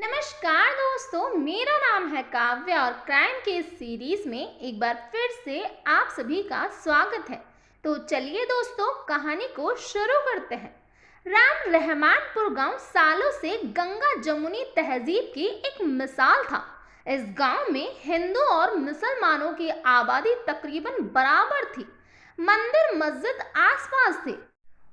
नमस्कार दोस्तों, मेरा नाम है काव्य और क्राइम के इस सीरीज में एक बार फिर से आप सभी का स्वागत है। तो चलिए दोस्तों, कहानी को शुरू करते हैं। राम रहमानपुर गांव सालों से गंगा जमुनी तहजीब की एक मिसाल था। इस गांव में हिंदू और मुसलमानों की आबादी तकरीबन बराबर थी। मंदिर मस्जिद आसपास थे।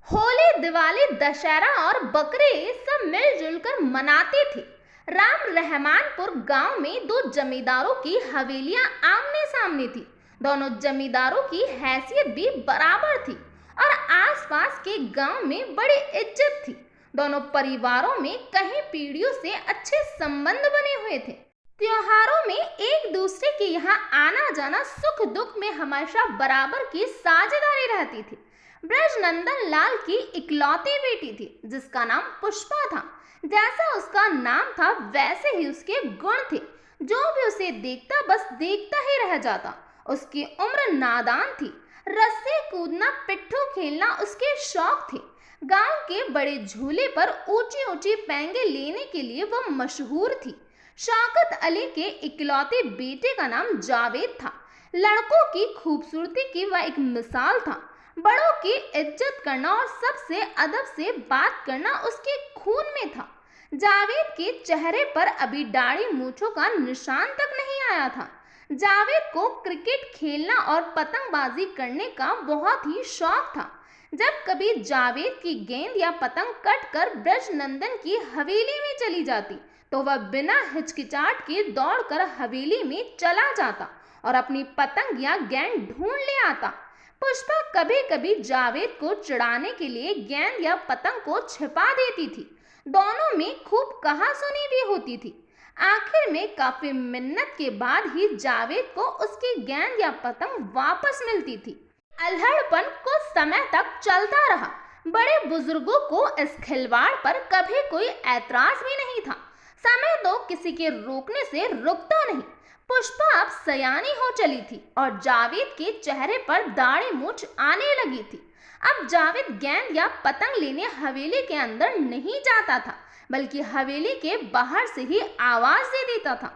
होली, दिवाली, दशहरा और बकरीद सब मिलजुल कर मनाते थे। राम रहमानपुर गांव में दो जमींदारों की हवेलियां आमने सामने थी। दोनों जमींदारों की हैसियत भी बराबर थी और आसपास के गांव में बड़ी इज्जत थी। दोनों परिवारों में कई पीढ़ियों से अच्छे संबंध बने हुए थे। त्योहारों में एक दूसरे के यहाँ आना जाना, सुख दुख में हमेशा बराबर की साझेदारी रहती थी। ब्रजनंदन लाल की इकलौती बेटी थी जिसका नाम पुष्पा था। जैसा उसका नाम था वैसे ही उसके गुण थे। जो भी उसे देखता बस देखता ही रह जाता। उसकी उम्र नादान थी। रस्सी कूदना, पिट्ठू खेलना उसके शौक थे। गांव के बड़े झूले पर ऊंची ऊंची पैंगे लेने के लिए वह मशहूर थी। शौकत अली के इकलौते बेटे का नाम जावेद था। लड़कों की खूबसूरती की वह एक मिसाल था। बड़ों की इज्जत करना और सबसे अदब से बात करना उसके खून में था। जावेद के चेहरे पर अभी दाढ़ी मूंछों का निशान तक नहीं आया था। जावेद को क्रिकेट खेलना और पतंगबाजी करने का बहुत ही शौक था। जब कभी जावेद की गेंद या पतंग कट कर ब्रजनंदन की हवेली में चली जाती तो वह बिना हिचकिचाहट के दौड़कर हवेली में चला जाता और अपनी पतंग या गेंद ढूंढ ले आता। पुष्पा कभी कभी जावेद को चिढ़ाने के लिए गेंद या पतंग को छिपा देती थी। दोनों में खूब कहासुनी भी होती थी। आखिर में काफी मिन्नत के बाद ही जावेद को उसकी गेंद या पतंग वापस मिलती थी। अल्हड़पन कुछ समय तक चलता रहा। बड़े बुजुर्गों को इस खिलवाड़ पर कभी कोई ऐतराज भी नहीं था। समय तो किसी के रोकने से रुकता नहीं। पुष्पा अब सयानी हो चली थी और जावेद के चेहरे पर दाढ़ी मूंछ आने लगी थी। अब जावेद गेंद या पतंग लेने हवेली के अंदर नहीं जाता था, बल्कि हवेली के बाहर से ही आवाज दे देता था।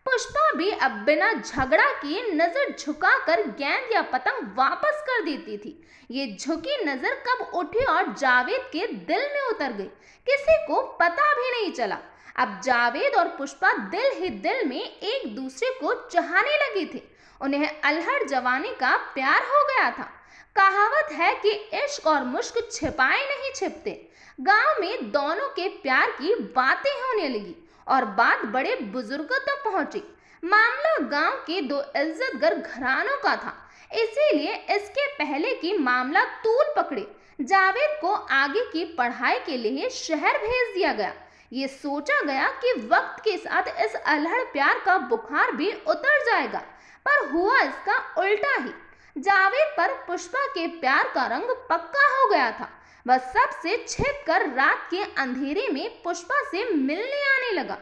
पुष्पा भी अब बिना झगड़ा किए नजर झुकाकर गेंद या पतंग वापस कर देती थी। ये झुकी नजर कब उठी और जावेद के दिल में उतर गई, किसी को पता भी नहीं चला। अब जावेद और पुष्पा दिल ही दिल में एक दूसरे को चाहने लगे थे। उन्हें अल्हड़ जवानी का प्यार हो गया था। कहावत है कि इश्क और मुश्क छिपाए नहीं छिपते। गांव में दोनों के प्यार की बातें होने लगी और बात बड़े बुजुर्गों तक पहुंची। मामला गांव के दो इज्जतगर घरानों का था, इसीलिए इसके पहले कि मामला तूल पकड़े, जावेद को आगे की पढ़ाई के लिए शहर भेज दिया गया। ये सोचा गया कि वक्त के साथ इस अल्हड़ प्यार का बुखार भी उतर जाएगा, पर हुआ इसका उल्टा ही। जावेद पर पुष्पा के प्यार का रंग पक्का हो गया था। वह सबसे छिपकर रात के अंधेरे में पुष्पा से मिलने आने लगा।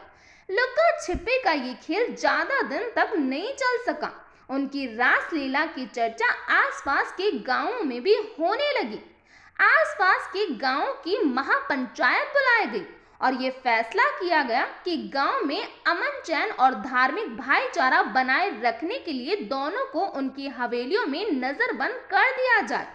लुका छिपे का ये खेल ज्यादा दिन तक नहीं चल सका। उनकी रासलीला की चर्चा आसपास के गांवों में भी होने लगी। आसपास के गांवों की महापंचायत बुलाई गई और ये फैसला किया गया कि गांव में अमन चैन और धार्मिक भाईचारा बनाए रखने के लिए दोनों को उनकी हवेलियों में नजरबंद कर दिया जाए।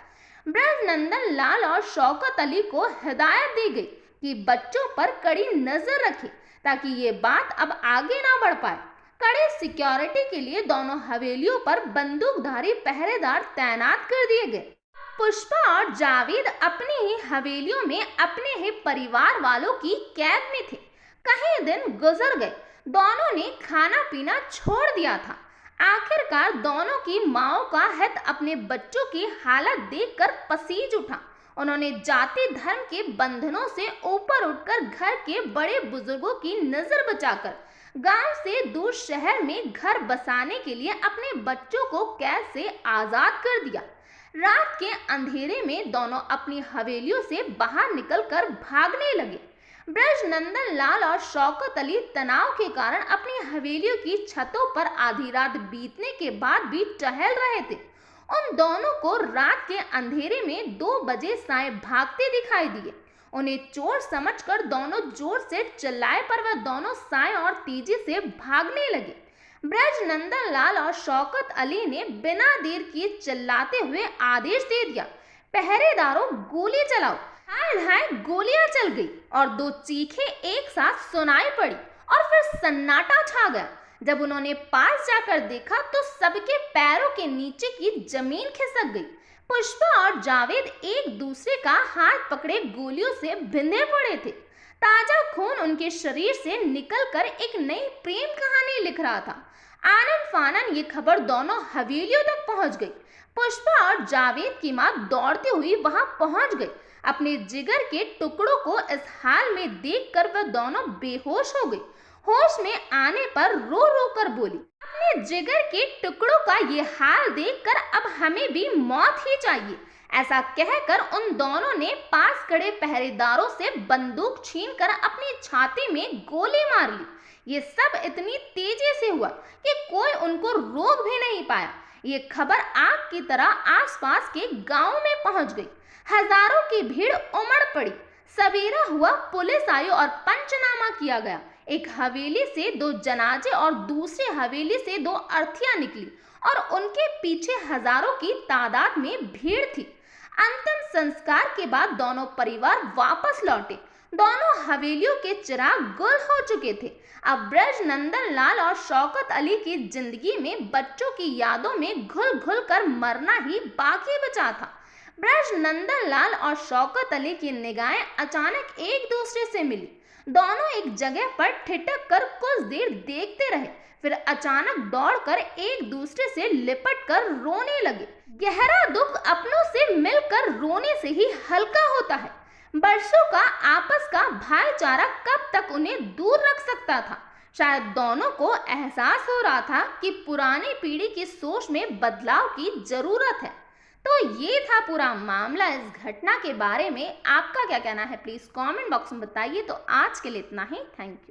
ब्रजनंदन लाल और शौकत अली को हिदायत दी गई कि बच्चों पर कड़ी नजर रखें ताकि ये बात अब आगे ना बढ़ पाए। कड़े सिक्योरिटी के लिए दोनों हवेलियों पर बंदूकधारी पहरेदार तैनात कर दिए गए। पुष्पा और जावेद अपनी ही हवेलियों में अपने ही परिवार वालों की कैद में थे। कई दिन गुजर गए, दोनों ने खाना पीना छोड़ दिया था। आखिरकार दोनों की माओं का हित अपने बच्चों की हालत देखकर पसीज उठा। उन्होंने जाति धर्म के बंधनों से ऊपर उठकर घर के बड़े बुजुर्गों की नजर बचाकर गांव से दूर शहर में घर बसाने के लिए अपने बच्चों को कैद से आजाद कर दिया। रात के अंधेरे में दोनों अपनी हवेलियों से बाहर निकलकर भागने लगे। ब्रजनंदन लाल और शौकत अली तनाव के कारण अपनी हवेलियों की छतों पर आधी रात बीतने के बाद भी टहल रहे थे। उन दोनों को रात के अंधेरे में 2 बजे साए भागते दिखाई दिए। उन्हें चोर समझकर दोनों जोर से चिल्लाए, पर वह दोनों साएं और तेजी से भागने लगे। ब्रज नंदन लाल और शौकत अली ने बिना देर किए चिल्लाते हुए आदेश दे दिया, पहरेदारों गोली चलाओ। हाय हाय, गोलियां चल गई और दो चीखें एक साथ सुनाई पड़ी और फिर सन्नाटा छा गया। जब उन्होंने पास जाकर देखा तो सबके पैरों के नीचे की जमीन खिसक गई। पुष्पा और जावेद एक दूसरे का हाथ पकड़े गोलियों से भिंधे पड़े थे। ताजा खून उनके शरीर से निकलकर एक नई प्रेम कहानी लिख रहा था। आनन फानन ये खबर दोनों हवेलियों तक पहुंच गई। पुष्पा और जावेद की मां दौड़ती हुई वहां पहुंच गई। अपने जिगर के टुकड़ों को इस हाल में देखकर वह दोनों बेहोश हो गई। होश में आने पर रो रो कर बोली, अपने जिगर के टुकड़ों का ये हाल देखकर अब हमें भी मौत ही चाहिए। ऐसा कहकर उन दोनों ने पास खड़े पहरेदारों से बंदूक छीनकर अपनी छाती में गोली मार ली। ये सब इतनी तेजी से हुआ कि कोई उनको रोक भी नहीं पाया। ये खबर आग की तरह आसपास के गांव में पहुंच गई। हजारों की भीड़ उमड़ पड़ी। सवेरा हुआ, पुलिस आई और पंचनामा किया गया। एक हवेली से दो जनाजे और दूसरी हवेली से दो अर्थियां निकली और उनके पीछे हजारों की तादाद में भीड़ थी। अंतिम संस्कार के बाद दोनों परिवार वापस लौटे। दोनों हवेलियों के चिराग गुल हो चुके थे। अब ब्रज नंदन लाल और शौकत अली की जिंदगी में बच्चों की यादों में घुल घुल कर मरना ही बाकी बचा था। ब्रज नंदन लाल और शौकत अली की निगाहें अचानक एक दूसरे से मिली। दोनों एक जगह पर ठिठक कर कुछ देर देखते रहे, फिर अचानक दौड़कर एक दूसरे से लिपट कर रोने लगे। गहरा दुख अपनों से मिलकर रोने से ही हल्का होता है। बरसों का आपस का भाईचारा कब तक उन्हें दूर रख सकता था। शायद दोनों को एहसास हो रहा था कि पुरानी पीढ़ी की सोच में बदलाव की जरूरत है। तो ये था पूरा मामला। इस घटना के बारे में आपका क्या कहना है, प्लीज कमेंट बॉक्स में बताइए। तो आज के लिए इतना ही। Thank you.